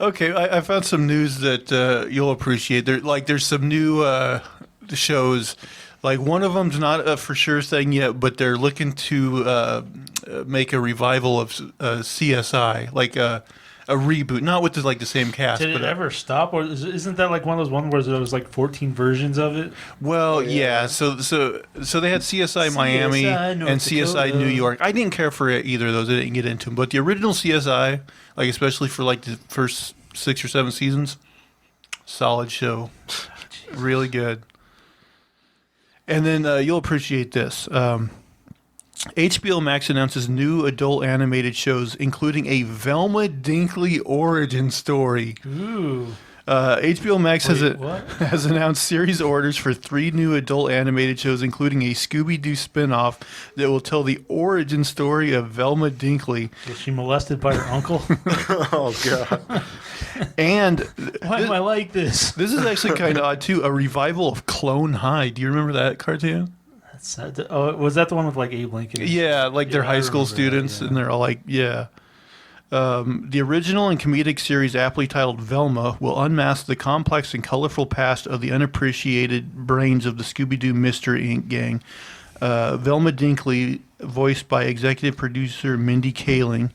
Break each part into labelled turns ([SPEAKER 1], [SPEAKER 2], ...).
[SPEAKER 1] Okay, I found some news that you'll appreciate. There's some new shows. Like one of them's not a for sure thing yet, but they're looking to make a revival of CSI, like a reboot, not with the same cast.
[SPEAKER 2] Did it ever stop, or isn't that like one of those ones where there was like 14 versions of it?
[SPEAKER 1] Well, yeah. So they had CSI Miami and CSI New York. I didn't care for either of those. I didn't get into them. But the original CSI, like especially for like the first 6 or 7 seasons, solid show, really good. And then you'll appreciate this. HBO Max announces new adult animated shows, including a Velma Dinkley origin story.
[SPEAKER 2] Ooh.
[SPEAKER 1] HBO Max
[SPEAKER 2] What?
[SPEAKER 1] has announced series orders for 3 new adult animated shows, including a Scooby Doo spinoff that will tell the origin story of Velma Dinkley.
[SPEAKER 2] Was she molested by her uncle?
[SPEAKER 3] Oh, God.
[SPEAKER 1] And
[SPEAKER 2] Why am I like this?
[SPEAKER 1] this is actually kind of odd, too. A revival of Clone High. Do you remember that cartoon?
[SPEAKER 2] Oh, was that the one with like Abe Lincoln?
[SPEAKER 1] Yeah, like they're high school students, and they're all like, yeah. The original and comedic series, aptly titled Velma, will unmask the complex and colorful past of the unappreciated brains of the Scooby Doo Mystery Inc. gang. Velma Dinkley, voiced by executive producer Mindy Kaling,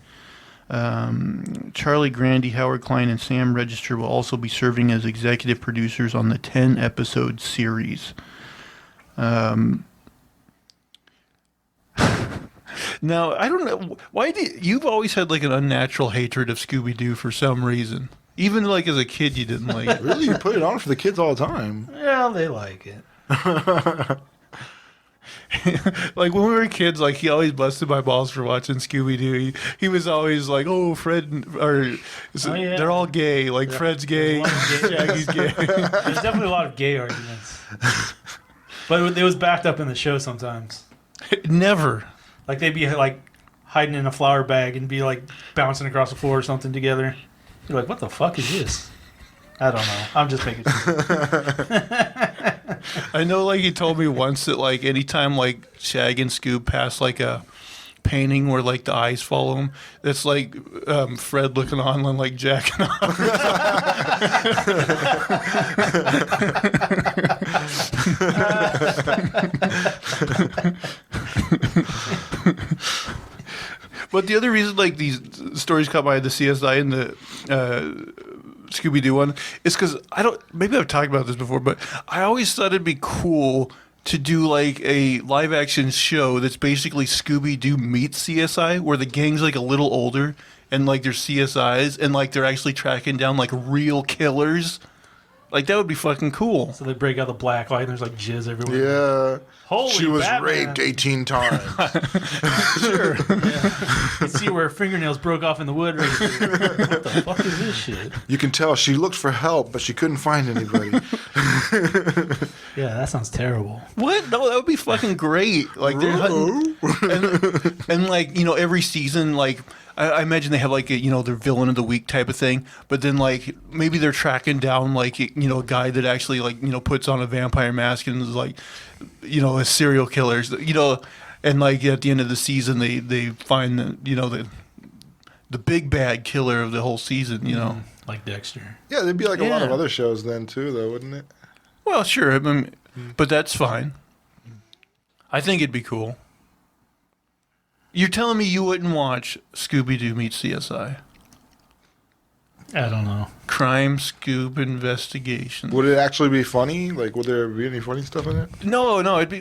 [SPEAKER 1] Charlie Grandy, Howard Klein, and Sam Register will also be serving as executive producers on the 10-episode series. Now, I don't know why you've always had like an unnatural hatred of Scooby Doo for some reason. Even like as a kid, you didn't like it.
[SPEAKER 3] Really? You put it on for the kids all the time.
[SPEAKER 2] Yeah, they like it.
[SPEAKER 1] Like when we were kids, like he always busted my balls for watching Scooby Doo. He was always like, "Oh, Fred," they're all gay. Like Fred's gay, Shaggy's gay.
[SPEAKER 2] There's definitely a lot of gay arguments, but it was backed up in the show sometimes.
[SPEAKER 1] Never.
[SPEAKER 2] Like they'd be like hiding in a flour bag and be like bouncing across the floor or something together. You're like, what the fuck is this? I don't know. I'm just making sure.
[SPEAKER 1] I know, like he told me once that like anytime like Shag and Scoob pass like a painting where like the eyes follow him, it's like Fred looking on and like jacking off. But the other reason like these stories caught my eye, the CSI and the Scooby Doo one, is because maybe I've talked about this before, but I always thought it'd be cool to do like a live action show that's basically Scooby Doo meets CSI, where the gang's like a little older and like they're CSIs and like they're actually tracking down like real killers. Like that would be fucking cool.
[SPEAKER 2] So they break out the black light and there's like jizz everywhere.
[SPEAKER 3] Yeah.
[SPEAKER 2] Holy
[SPEAKER 3] she was
[SPEAKER 2] Batman.
[SPEAKER 3] raped 18 times.
[SPEAKER 2] Sure. Yeah. You can see where her fingernails broke off in the wood. Right here. What the fuck is this shit?
[SPEAKER 3] You can tell she looked for help, but she couldn't find anybody.
[SPEAKER 2] Yeah, that sounds terrible.
[SPEAKER 1] What? No, that would be fucking great. Like they're hunting, and like every season, like I imagine they have like their villain of the week type of thing. But then like maybe they're tracking down like a guy that actually like puts on a vampire mask and is like a serial killer. And like at the end of the season they find the big bad killer of the whole season.
[SPEAKER 2] Like Dexter.
[SPEAKER 3] Yeah, there'd be like a lot of
[SPEAKER 1] Yeah.
[SPEAKER 3] other shows then too, though, wouldn't it?
[SPEAKER 1] Well, sure, I mean, but that's fine. I think it'd be cool. You're telling me you wouldn't watch Scooby Doo meets CSI?
[SPEAKER 2] I don't know.
[SPEAKER 1] Crime Scoob Investigation.
[SPEAKER 3] Would it actually be funny? Like, would there be any funny stuff in it?
[SPEAKER 1] No, it'd be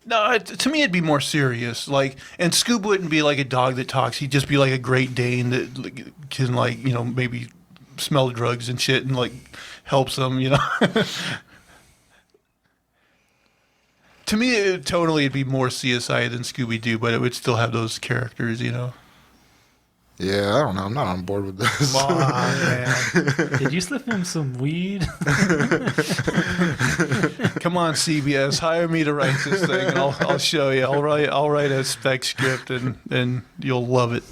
[SPEAKER 1] to me it'd be more serious. Like, and Scoob wouldn't be like a dog that talks. He'd just be like a Great Dane that like, can like maybe smell drugs and shit and like helps them. To me, it'd be more CSI than Scooby Doo, but it would still have those characters.
[SPEAKER 3] Yeah, I don't know. I'm not on board with this.
[SPEAKER 1] Come on, man.
[SPEAKER 2] Did you slip him some weed?
[SPEAKER 1] Come on, CBS, hire me to write this thing, and I'll show you. I'll write a spec script, and you'll love it.